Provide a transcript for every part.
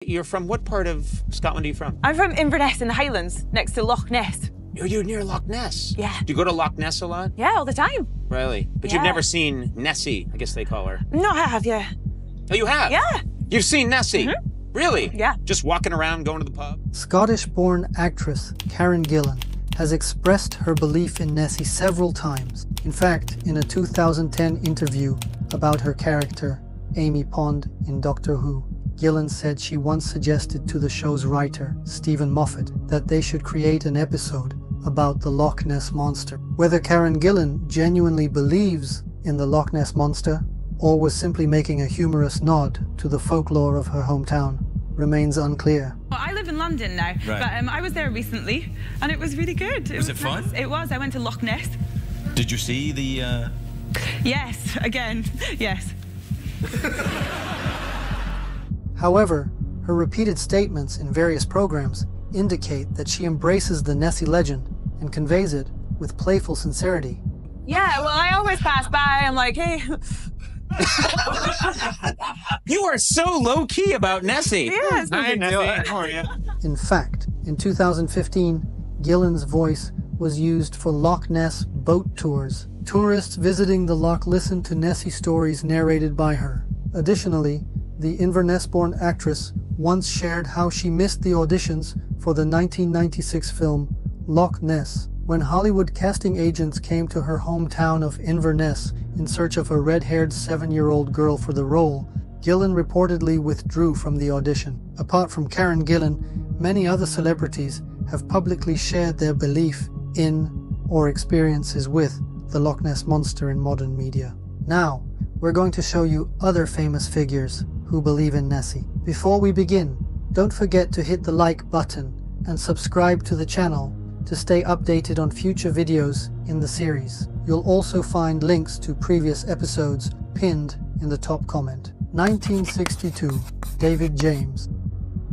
You're from what part of Scotland are you from? I'm from Inverness in the Highlands, next to Loch Ness. You're near Loch Ness? Yeah. Do you go to Loch Ness a lot? Yeah, all the time. Really? But you've never seen Nessie, I guess they call her. No, I have, yeah. Oh, you have? Yeah. You've seen Nessie? Mm-hmm. Really? Yeah. Just walking around, going to the pub? Scottish-born actress Karen Gillan has expressed her belief in Nessie several times. In fact, in a 2010 interview about her character, Amy Pond in Doctor Who, Gillan said she once suggested to the show's writer, Stephen Moffat, that they should create an episode about the Loch Ness Monster. Whether Karen Gillan genuinely believes in the Loch Ness Monster or was simply making a humorous nod to the folklore of her hometown remains unclear. Well, I live in London now, right. but I was there recently and it was really good. Was it fun? Nice. It was. I went to Loch Ness. Did you see the... Yes, again, yes. However, her repeated statements in various programs indicate that she embraces the Nessie legend and conveys it with playful sincerity. Yeah, well, I always pass by. I'm like, hey. You are so low-key about Nessie. Yeah, it's no Hi, big Nessie. deal. How are you? In fact, in 2015, Gillan's voice was used for Loch Ness boat tours. Tourists visiting the loch listened to Nessie stories narrated by her. Additionally, the Inverness-born actress once shared how she missed the auditions for the 1996 film Loch Ness when Hollywood casting agents came to her hometown of Inverness in search of a red-haired 7-year-old girl for the role. Gillan reportedly withdrew from the audition. Apart from Karen Gillan, many other celebrities have publicly shared their belief in or experiences with the Loch Ness Monster in modern media. Now, we're going to show you other famous figures who believe in Nessie. Before we begin, don't forget to hit the like button and subscribe to the channel to stay updated on future videos in the series. You'll also find links to previous episodes pinned in the top comment. 1962, David James.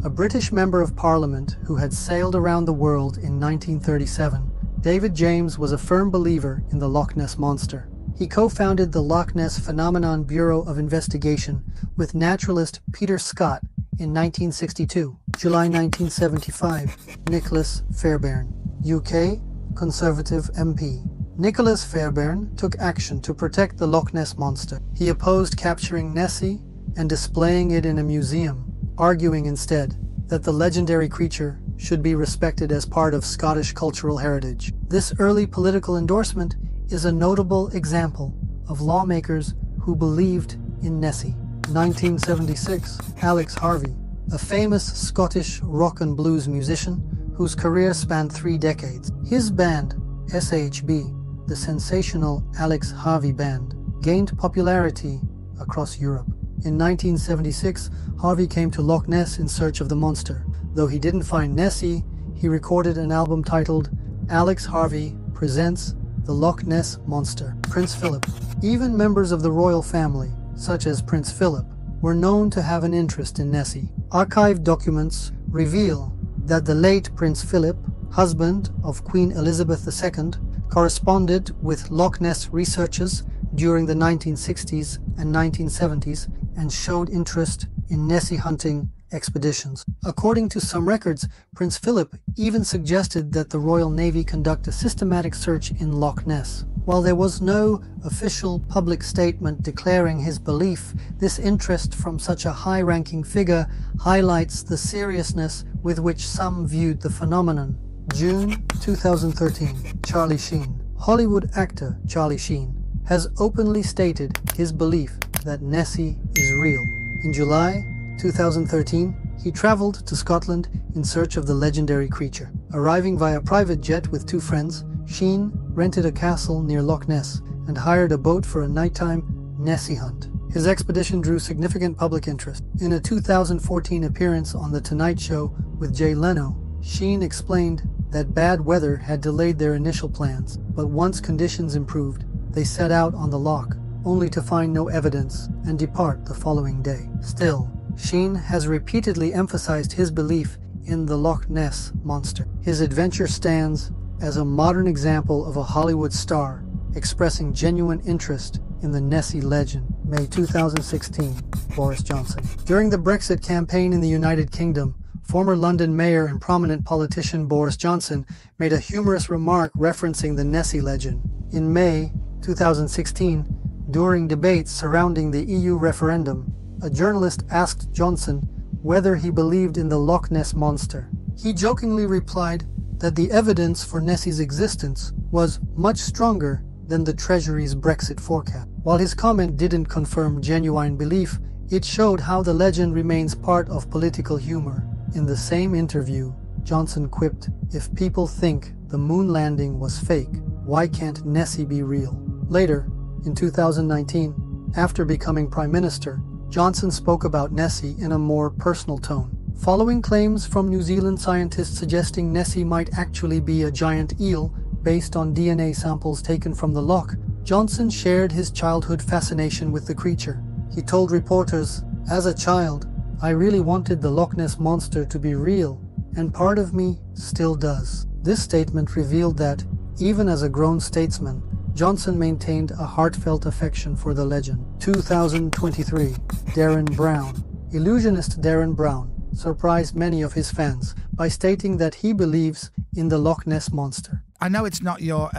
A British Member of Parliament who had sailed around the world in 1937, David James was a firm believer in the Loch Ness Monster. He co-founded the Loch Ness Phenomenon Bureau of Investigation with naturalist Peter Scott in 1962. July 1975, Nicholas Fairbairn, UK Conservative MP. Nicholas Fairbairn took action to protect the Loch Ness Monster. He opposed capturing Nessie and displaying it in a museum, arguing instead that the legendary creature should be respected as part of Scottish cultural heritage. This early political endorsement is a notable example of lawmakers who believed in Nessie. 1976, Alex Harvey, a famous Scottish rock and blues musician whose career spanned 3 decades. His band, SHB, the sensational Alex Harvey Band, gained popularity across Europe. In 1976, Harvey came to Loch Ness in search of the monster. Though he didn't find Nessie, he recorded an album titled Alex Harvey Presents the Loch Ness Monster. Prince Philip. Even members of the royal family, such as Prince Philip, were known to have an interest in Nessie. Archived documents reveal that the late Prince Philip, husband of Queen Elizabeth II, corresponded with Loch Ness researchers during the 1960s and 1970s and showed interest in Nessie hunting expeditions. According to some records, Prince Philip even suggested that the Royal Navy conduct a systematic search in Loch Ness. While there was no official public statement declaring his belief, this interest from such a high-ranking figure highlights the seriousness with which some viewed the phenomenon. June 2013, Charlie Sheen. Hollywood actor Charlie Sheen has openly stated his belief that Nessie is real. In July 2013, he traveled to Scotland in search of the legendary creature. Arriving via private jet with 2 friends, Sheen rented a castle near Loch Ness and hired a boat for a nighttime Nessie hunt. His expedition drew significant public interest. In a 2014 appearance on The Tonight Show with Jay Leno, Sheen explained that bad weather had delayed their initial plans, but once conditions improved, they set out on the loch, only to find no evidence and depart the following day. Still, Sheen has repeatedly emphasized his belief in the Loch Ness Monster. His adventure stands as a modern example of a Hollywood star expressing genuine interest in the Nessie legend. May 2016, Boris Johnson. During the Brexit campaign in the United Kingdom, former London mayor and prominent politician Boris Johnson made a humorous remark referencing the Nessie legend. In May 2016, during debates surrounding the EU referendum, a journalist asked Johnson whether he believed in the Loch Ness Monster. He jokingly replied that the evidence for Nessie's existence was much stronger than the Treasury's Brexit forecast. While his comment didn't confirm genuine belief, it showed how the legend remains part of political humor. In the same interview, Johnson quipped, "If people think the moon landing was fake, why can't Nessie be real?" Later, in 2019, after becoming Prime Minister, Johnson spoke about Nessie in a more personal tone. Following claims from New Zealand scientists suggesting Nessie might actually be a giant eel based on DNA samples taken from the loch, Johnson shared his childhood fascination with the creature. He told reporters, "As a child, I really wanted the Loch Ness Monster to be real, and part of me still does." This statement revealed that, even as a grown statesman, Johnson maintained a heartfelt affection for the legend. 2023, Derren Brown. Illusionist Derren Brown surprised many of his fans by stating that he believes in the Loch Ness Monster. I know it's not your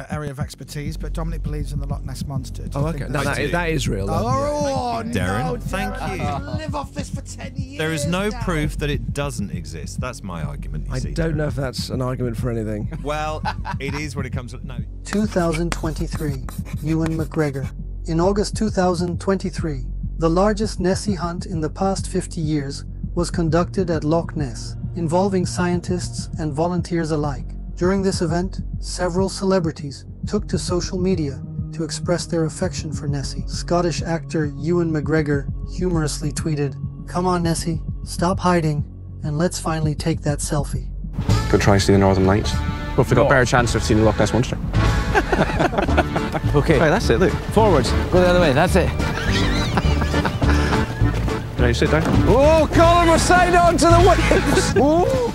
area of expertise, but Dominic believes in the Loch Ness Monster. Oh, okay. No, that is real. Oh, Darren, no, thank Darren. you. I'll live off this for 10 years. There is no Darren. proof that it doesn't exist. That's my argument. I don't know if that's an argument for anything. Well, it is when it comes to... No. 2023, Ewan McGregor. In August 2023, the largest Nessie hunt in the past 50 years was conducted at Loch Ness, involving scientists and volunteers alike. During this event, several celebrities took to social media to express their affection for Nessie. Scottish actor Ewan McGregor humorously tweeted, "Come on Nessie, stop hiding, and let's finally take that selfie." Could try and see the Northern Lights. Well, if we got a better chance of seeing the Loch Ness Monster. Okay. Right, that's it, look. Forwards. Go the other way. That's it. Right, sit down. Oh, Colin, we're side on to the waves. Oh.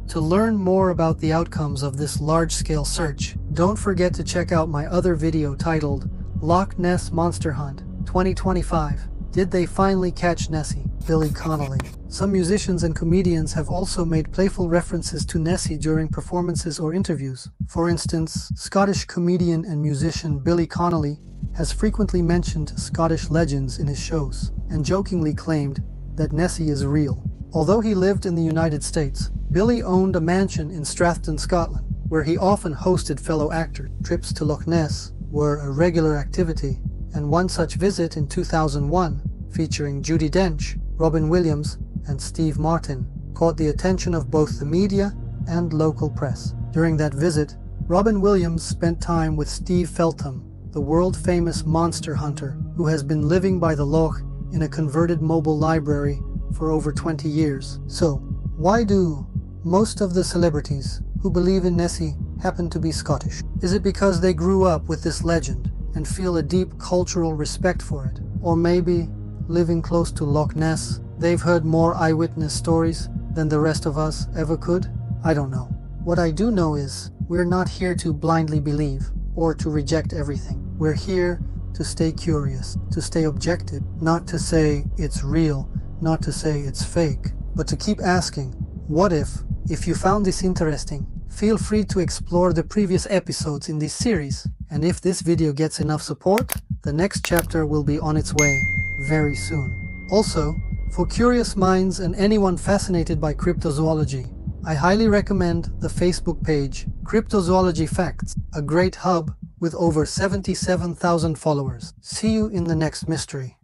To learn more about the outcomes of this large-scale search, don't forget to check out my other video titled Loch Ness Monster Hunt 2025. Did they finally catch Nessie? Billy Connoly. Some musicians and comedians have also made playful references to Nessie during performances or interviews. For instance, Scottish comedian and musician Billy Connoly has frequently mentioned Scottish legends in his shows, and jokingly claimed that Nessie is real. Although he lived in the United States, Billy owned a mansion in Strathton, Scotland, where he often hosted fellow actors. Trips to Loch Ness were a regular activity, and one such visit in 2001, featuring Judi Dench, Robin Williams, and Steve Martin, caught the attention of both the media and local press. During that visit, Robin Williams spent time with Steve Feltham, the world-famous monster hunter who has been living by the loch in a converted mobile library for over 20 years. So, why do most of the celebrities who believe in Nessie happen to be Scottish? Is it because they grew up with this legend and feel a deep cultural respect for it? Or maybe, living close to Loch Ness, they've heard more eyewitness stories than the rest of us ever could? I don't know. What I do know is, we're not here to blindly believe or to reject everything. We're here to stay curious, to stay objective, not to say it's real, not to say it's fake, but to keep asking, what if? If you found this interesting, feel free to explore the previous episodes in this series, and if this video gets enough support, the next chapter will be on its way very soon. Also, for curious minds and anyone fascinated by cryptozoology, I highly recommend the Facebook page Cryptozoology Facts, a great hub with over 77,000 followers. See you in the next mystery.